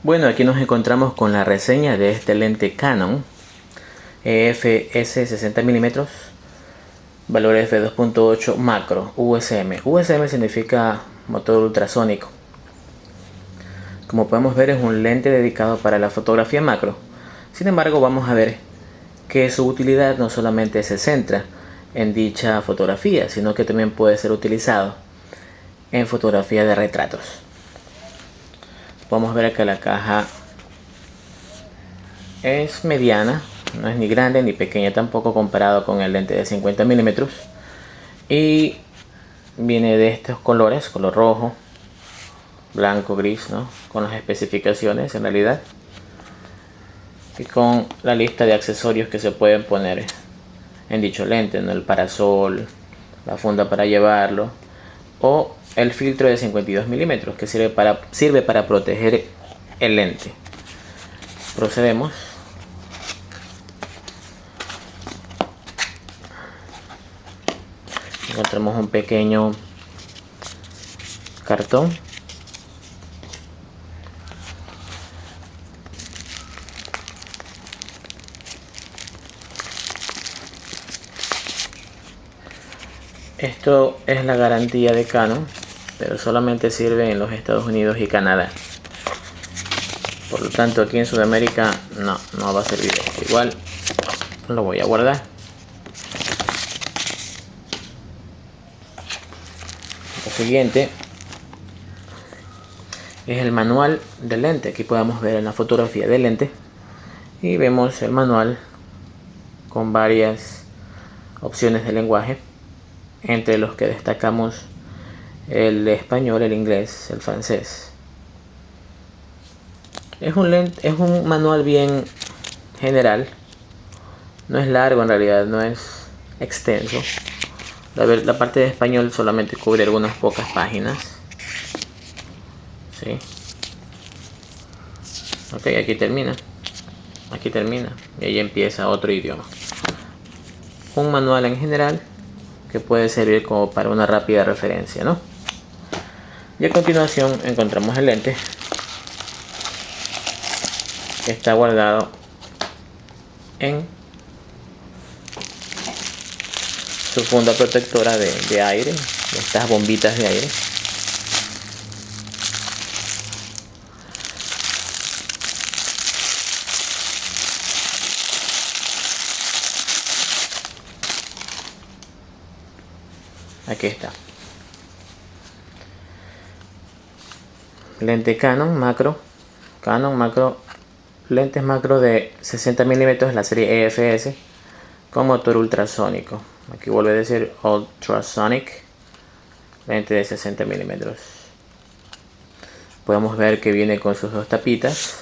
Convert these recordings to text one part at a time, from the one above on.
Bueno, aquí nos encontramos con la reseña de este lente Canon EF-S 60 mm, valor f2.8 macro, USM. USM significa motor ultrasónico. Como podemos ver, es un lente dedicado para la fotografía macro. Sin embargo, vamos a ver que su utilidad no solamente se centra en dicha fotografía, sino que también puede ser utilizado en fotografía de retratos. Podemos ver que la caja es mediana, no es ni grande ni pequeña tampoco comparado con el lente de 50 mm, y viene de estos colores, color rojo, blanco, gris, ¿no? Con las especificaciones en realidad, y con la lista de accesorios que se pueden poner en dicho lente, ¿no? El parasol, la funda para llevarlo, o el filtro de 52 mm que sirve para proteger el lente. Procedemos. Encontramos un pequeño cartón. Esto es la garantía de Canon, pero solamente sirve en los Estados Unidos y Canadá. Por lo tanto, aquí en Sudamérica no va a servir esto. Igual lo voy a guardar. Lo siguiente es el manual del lente. Aquí podemos ver en la fotografía del lente y vemos el manual con varias opciones de lenguaje, entre los que destacamos el español, el inglés, el francés. Es un manual bien general, no es largo en realidad, no es extenso. La parte de español solamente cubre algunas pocas páginas. ¿Sí? Ok, aquí termina y ahí empieza otro idioma. Un manual en general que puede servir como para una rápida referencia, ¿no? Y a continuación encontramos el lente, que está guardado en su funda protectora de aire, de estas bombitas de aire. Aquí está. Lente Canon macro, lentes macro de 60 mm, la serie EF-S, con motor ultrasónico. Aquí vuelve a decir ultrasonic, lente de 60 mm. Podemos ver que viene con sus dos tapitas,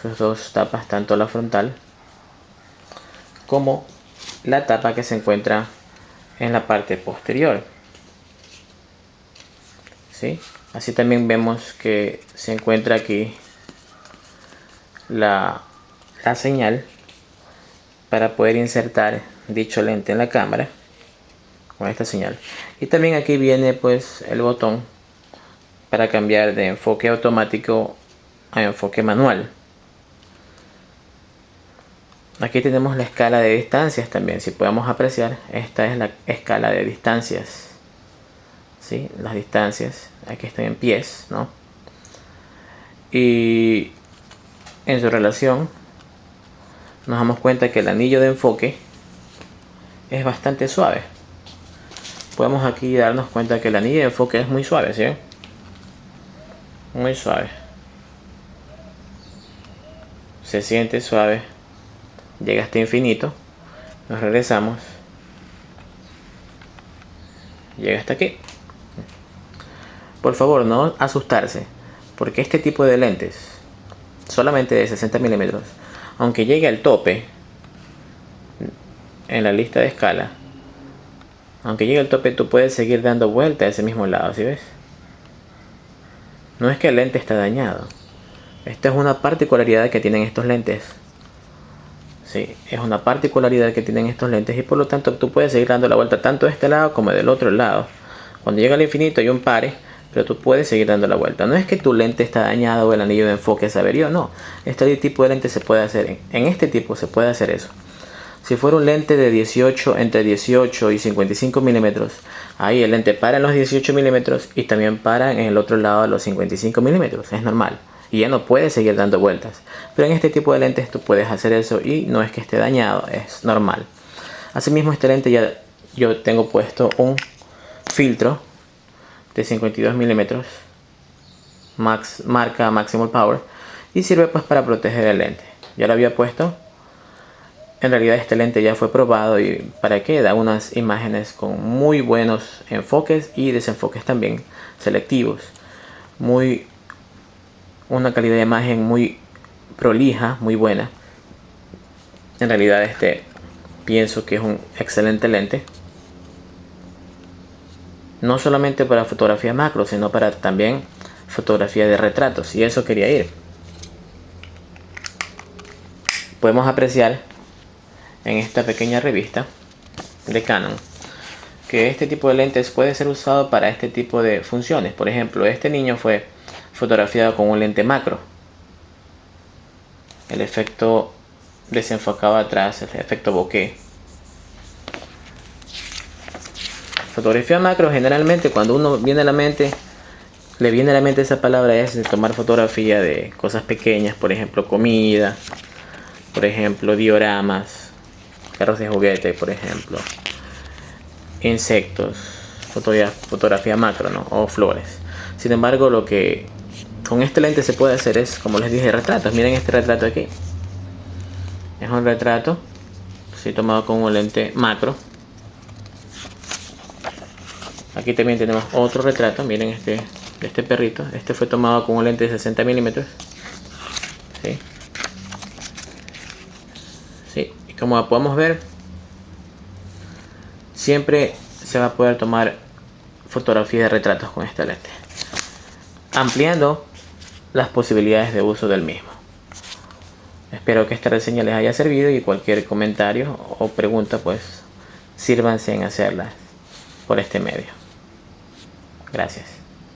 sus dos tapas, tanto la frontal como la tapa que se encuentra en la parte posterior. ¿Sí? Así también vemos que se encuentra aquí la señal para poder insertar dicho lente en la cámara con esta señal. Y también aquí viene pues el botón para cambiar de enfoque automático a enfoque manual. Aquí tenemos la escala de distancias también. Si podemos apreciar, esta es la escala de distancias. ¿Sí? Las distancias aquí están en pies, ¿no? Y en su relación nos damos cuenta que el anillo de enfoque es bastante suave. Podemos aquí darnos cuenta que el anillo de enfoque es muy suave, ¿sí? Muy suave. Se siente suave. Llega hasta infinito. Nos regresamos. Llega hasta aquí. Por favor, no asustarse, porque este tipo de lentes, solamente de 60 mm, aunque llegue al tope en la lista de escala, aunque llegue al tope, tú puedes seguir dando vuelta a ese mismo lado, ¿sí ves? No es que el lente está dañado. Esta es una particularidad que tienen estos lentes. Sí, es una particularidad que tienen estos lentes y por lo tanto tú puedes seguir dando la vuelta tanto de este lado como del otro lado. Cuando llega al infinito y un pare, pero tú puedes seguir dando la vuelta. No es que tu lente está dañado o el anillo de enfoque se averió, no. Este tipo de lente se puede hacer, en este tipo se puede hacer eso. Si fuera un lente de 18, entre 18 y 55 milímetros, ahí el lente para en los 18 milímetros y también para en el otro lado de los 55 milímetros, es normal. Y ya no puedes seguir dando vueltas. Pero en este tipo de lentes tú puedes hacer eso y no es que esté dañado, es normal. Asimismo, este lente ya yo tengo puesto un filtro de 52 milímetros marca Maximal Power y sirve pues para proteger el lente. Ya lo había puesto. En realidad este lente ya fue probado y para qué da unas imágenes con muy buenos enfoques y desenfoques también selectivos. Una calidad de imagen muy prolija, muy buena. En realidad pienso que es un excelente lente. No solamente para fotografía macro, sino para también fotografía de retratos. Y eso quería ir. Podemos apreciar en esta pequeña revista de Canon que este tipo de lentes puede ser usado para este tipo de funciones. Por ejemplo, este niño fue fotografiado con un lente macro. El efecto desenfocado atrás, el efecto bokeh. Fotografía macro, generalmente cuando uno le viene a la mente esa palabra, es de tomar fotografía de cosas pequeñas, por ejemplo comida, por ejemplo dioramas, carros de juguete, por ejemplo insectos, fotografía macro, ¿no? O flores. Sin embargo, lo que con este lente se puede hacer es, como les dije, retratos. Miren este retrato aquí, es un retrato, sí, tomado con un lente macro. Aquí también tenemos otro retrato, miren este perrito. Este fue tomado con un lente de 60 milímetros. ¿Sí? ¿Sí? Y como podemos ver, siempre se va a poder tomar fotografía de retratos con este lente, ampliando las posibilidades de uso del mismo. Espero que esta reseña les haya servido y cualquier comentario o pregunta pues sírvanse en hacerlas por este medio. Gracias.